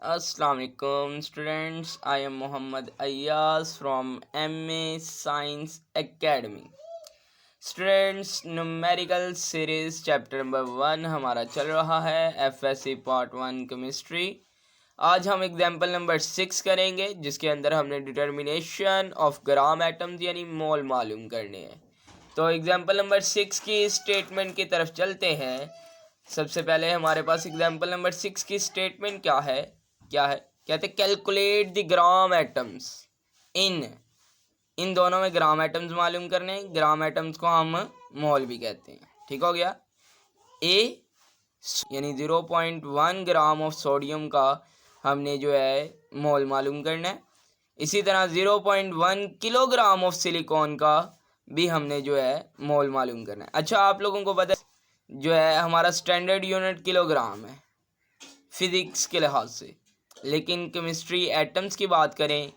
अस्सलाम वालेकुम students, I am Mohammad Ayyaz from MA science academy. Students, numerical series chapter number 1 हमारा चल रहा है, FSC पार्ट 1 केमिस्ट्री। आज हम एग्जाम्पल नंबर 6 करेंगे, जिसके अंदर हमने डिटर्मिनेशन ऑफ ग्राम एटम्स यानी मोल मालूम करने हैं। तो एग्जाम्पल नंबर 6 की स्टेटमेंट की तरफ चलते हैं। सबसे पहले हमारे पास एग्जाम्पल नंबर 6 की स्टेटमेंट क्या है। कहते calculate the gram atoms in दोनों में ग्राम एटम्स मालूम करने। ग्राम एटम्स को हम मोल भी कहते हैं। ठीक हो गया। ए यानी 0.1 ग्राम ऑफ सोडियम का हमने जो है मोल मालूम करना है। इसी तरह 0.1 किलोग्राम ऑफ सिलिकॉन का भी हमने जो है मोल मालूम करना है। अच्छा, आप लोगों को पता है जो है हमारा स्टैंडर्ड यूनिट किलोग्राम है फिजिक्स के लिहाज से, लेकिन केमिस्ट्री एटम्स की बात करें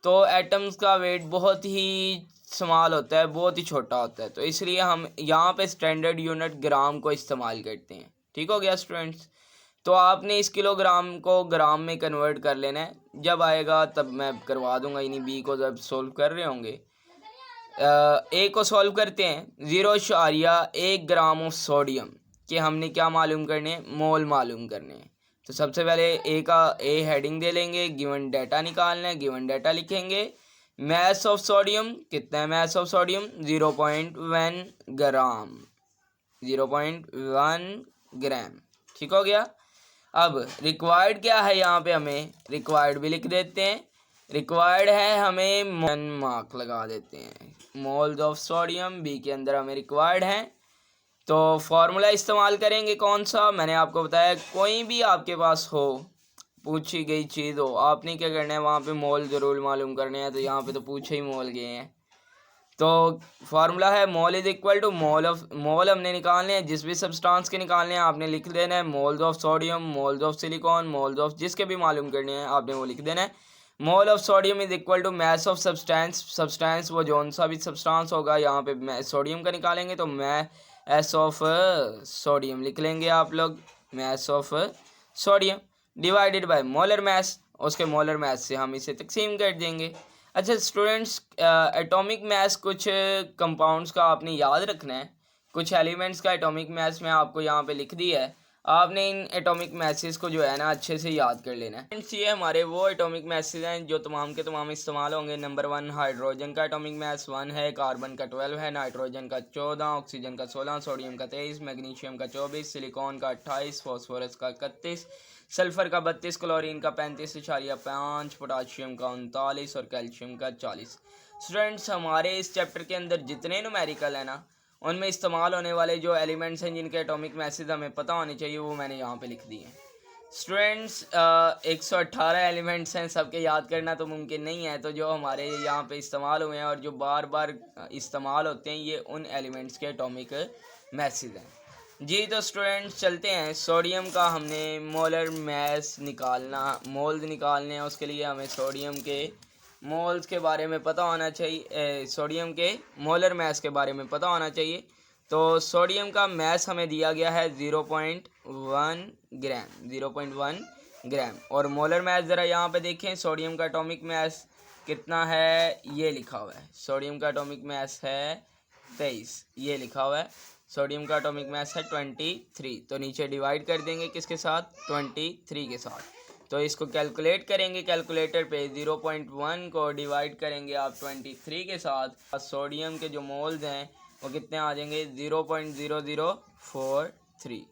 तो एटम्स का वेट बहुत ही स्मॉल होता है, बहुत ही छोटा होता है। तो इसलिए हम यहाँ पे स्टैंडर्ड यूनिट ग्राम को इस्तेमाल करते हैं। ठीक हो गया स्टूडेंट्स। तो आपने इस किलोग्राम को ग्राम में कन्वर्ट कर लेना है। जब आएगा तब मैं करवा दूंगा, यानी बी को जब सोल्व कर रहे होंगे। ए को सॉल्व करते हैं। 0.1 ग्राम ऑफ सोडियम के हमने क्या मालूम करने, मोल मालूम करने हैं। तो सबसे पहले ए हेडिंग दे लेंगे, गिवन डाटा निकालना है। गिवन डाटा लिखेंगे। मैस ऑफ सोडियम कितना है, मैस ऑफ सोडियम 0.1 ग्राम, 0.1 ग्राम। ठीक हो गया। अब रिक्वायर्ड क्या है, यहाँ पे हमें रिक्वायर्ड भी लिख देते हैं। रिक्वायर्ड है हमें 1 मार्क लगा देते हैं। मोल्स ऑफ सोडियम बी के अंदर हमें रिक्वायर्ड है। तो फॉर्मूला इस्तेमाल करेंगे कौन सा, मैंने आपको बताया कोई भी आपके पास हो, पूछी गई चीज़ हो, आपने क्या करना है वहाँ पे मोल ज़रूर मालूम करने हैं। तो यहाँ पे तो पूछे ही मोल गए हैं। तो फार्मूला है मोल इज इक्वल टू मोल हमने निकालने हैं, जिस भी सब्सटेंस के निकालने हैं आपने लिख देना है। Moles of sodium, moles of silicon, moles of जिसके भी मालूम करने हैं आपने वो लिख देना है। Mole of sodium is equal to mass of substance वो जौन सा भी सब्सटेंस होगा, यहाँ पे सोडियम का निकालेंगे तो मैस ऑफ सोडियम लिख लेंगे आप लोग। Mass of sodium divided by molar mess, उसके मोलर मैस से हम इसे तकसीम कर देंगे। अच्छा स्टूडेंट्स, एटॉमिक मास कुछ कंपाउंड्स का आपने याद रखना है। कुछ एलिमेंट्स का एटॉमिक मास मैं आपको यहाँ पे लिख दी है। आपने इन एटॉमिक मासेस को जो है ना अच्छे से याद कर लेना है। फ्रेंड्स, ये हमारे वो एटॉमिक मासेस हैं जो तमाम के तमाम इस्तेमाल होंगे। नंबर 1 हाइड्रोजन का एटॉमिक मास 1 है, कार्बन का 12 है, नाइट्रोजन का 14, ऑक्सीजन का 16, सोडियम का 23, मैग्नीशियम का 24, सिलिकॉन का 28, फॉस्फोरस का 31, सल्फर का 32, क्लोरीन का 35.5, पोटाशियम का 39 और कैल्शियम का 40। स्टूडेंट्स, हमारे इस चैप्टर के अंदर जितने न्यूमेरिकल है ना, उनमें इस्तेमाल होने वाले जो एलिमेंट्स हैं जिनके एटॉमिक मैसेज हमें पता होने चाहिए, वो मैंने यहाँ पे लिख दिए हैं। स्टूडेंट्स, 118 एलिमेंट्स हैं, सबके याद करना तो मुमकिन नहीं है। तो जो हमारे यहाँ पे इस्तेमाल हुए हैं और जो बार बार इस्तेमाल होते हैं, ये उन एलिमेंट्स के एटॉमिक मैसेज हैं। जी तो स्टूडेंट्स चलते हैं। सोडियम का हमने मोलर मैस निकालना, मोल्स निकालने हैं। उसके लिए हमें सोडियम के मोल्स के बारे में पता होना चाहिए, सोडियम के मोलर मैस के बारे में पता होना चाहिए। तो सोडियम का मैस हमें दिया गया है 0.1 ग्राम, 0.1 ग्राम। और मोलर मैस ज़रा यहाँ पे देखें, सोडियम का एटॉमिक मैस कितना है, ये लिखा हुआ है। सोडियम का एटॉमिक मैस है 23, ये लिखा हुआ है। सोडियम का एटॉमिक मैस है 23, तो नीचे डिवाइड कर देंगे किसके साथ, 23 के साथ। तो इसको कैलकुलेट करेंगे कैलकुलेटर पे। 0.1 को डिवाइड करेंगे आप 23 के साथ। सोडियम के जो मोल्स हैं वो कितने आ जाएंगे, 0.0043,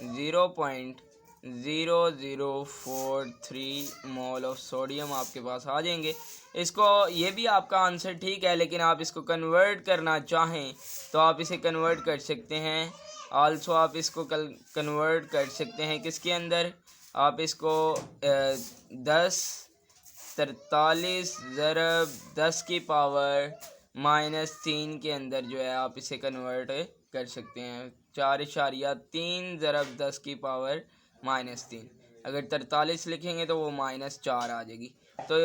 0.0043 मोल ऑफ सोडियम आपके पास आ जाएंगे। इसको, ये भी आपका आंसर ठीक है, लेकिन आप इसको कन्वर्ट करना चाहें तो आप इसे कन्वर्ट कर सकते हैं। आल्सो आप इसको कन्वर्ट कर सकते हैं किसके अंदर, आप इसको 1043 ज़रब 10 की पावर -3 के अंदर जो है आप इसे कन्वर्ट कर सकते हैं। 4.3 ज़रब 10 की पावर -3। अगर 43 लिखेंगे तो वो -4 आ जाएगी। तो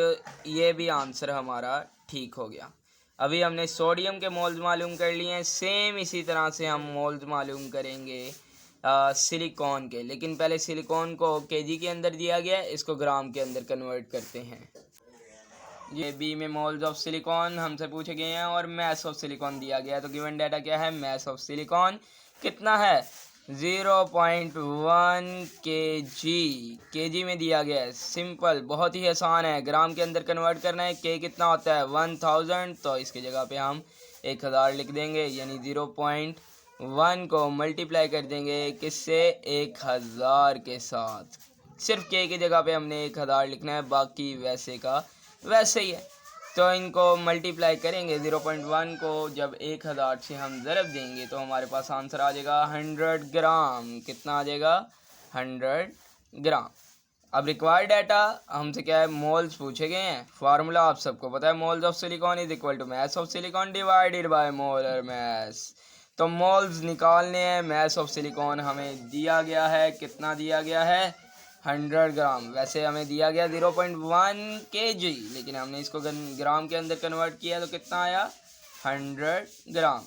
ये भी आंसर हमारा ठीक हो गया। अभी हमने सोडियम के मोल्स मालूम कर लिए हैं। सेम इसी तरह से हम मोल्स मालूम करेंगे सिलिकॉन के, लेकिन पहले सिलिकॉन को केजी के अंदर दिया गया है, इसको ग्राम के अंदर कन्वर्ट करते हैं। ये बी में मोल्स ऑफ सिलिकॉन हमसे पूछे गए हैं और मैस ऑफ सिलिकॉन दिया गया है। तो गिवन डाटा क्या है, मैस ऑफ सिलिकॉन कितना है 0.1 केजी में दिया गया है। सिंपल, बहुत ही आसान है। ग्राम के अंदर कन्वर्ट करना है, के कितना होता है 1000, तो इसकी जगह पे हम 1000 लिख देंगे, यानी 0.1 को मल्टीप्लाई कर देंगे किससे 1000 के साथ। सिर्फ के की जगह पे हमने 1000 लिखना है, बाकी वैसे का वैसे ही है। तो इनको मल्टीप्लाई करेंगे, 0.1 को जब 1000 से हम ज़रब देंगे तो हमारे पास आंसर आ जाएगा 100 ग्राम। कितना आ जाएगा 100 ग्राम। अब रिक्वायर्ड डाटा हमसे क्या है, मोल्स पूछे गए हैं। फार्मूला आप सबको पता है, moles of silicon is equal to mass of silicon divided by molar mass. तो मोल्स निकालने हैं, मैस ऑफ सिलिकॉन हमें दिया गया है, कितना दिया गया है 100 ग्राम। वैसे हमें दिया गया 0.1 kg, लेकिन हमने इसको ग्राम के अंदर कन्वर्ट किया तो कितना आया 100 ग्राम।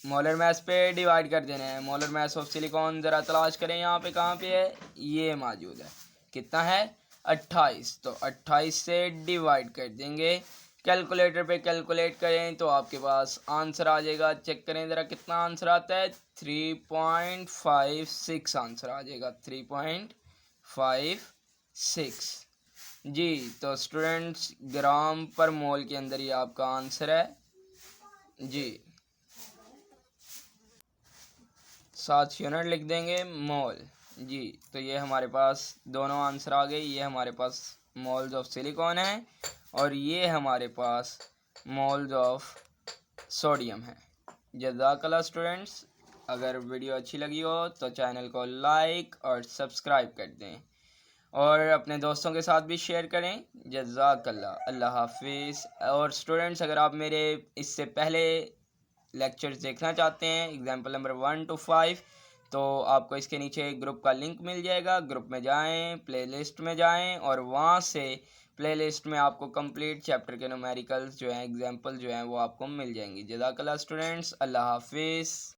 मोलर मैस पे डिवाइड कर देना है। मोलर मैस ऑफ सिलिकॉन ज़रा तलाश करें, यहाँ पे कहाँ पे है, ये मौजूद है। कितना है 28, तो 28 से डिवाइड कर देंगे। कैलकुलेटर पे कैलकुलेट करें तो आपके पास आंसर आ जाएगा। चेक करें ज़रा कितना आंसर आता है, 3.56 आंसर आ जाएगा, 3.56 जी। तो स्टूडेंट्स ग्राम पर मोल के अंदर ये आपका आंसर है जी। 7 यूनिट लिख देंगे मोल जी। तो ये हमारे पास दोनों आंसर आ गए। ये हमारे पास मोल्स ऑफ सिलिकॉन है और ये हमारे पास मोल्स ऑफ सोडियम है। जज़ाकल्लाह स्टूडेंट्स। अगर वीडियो अच्छी लगी हो तो चैनल को लाइक और सब्सक्राइब कर दें और अपने दोस्तों के साथ भी शेयर करें। जज़ाकल्लाह, अल्लाह हाफिज़। और स्टूडेंट्स, अगर आप मेरे इससे पहले लेक्चर्स देखना चाहते हैं, एग्जाम्पल नंबर 1 to 5, तो आपको इसके नीचे ग्रुप का लिंक मिल जाएगा। ग्रुप में जाएं, प्लेलिस्ट में जाएं और वहाँ से प्लेलिस्ट में आपको कंप्लीट चैप्टर के न्यूमेरिकल्स जो हैं, एग्जाम्पल जो हैं, वो आपको मिल जाएंगी। जज़ाकल्लाह स्टूडेंट्स, अल्लाह हाफिज़।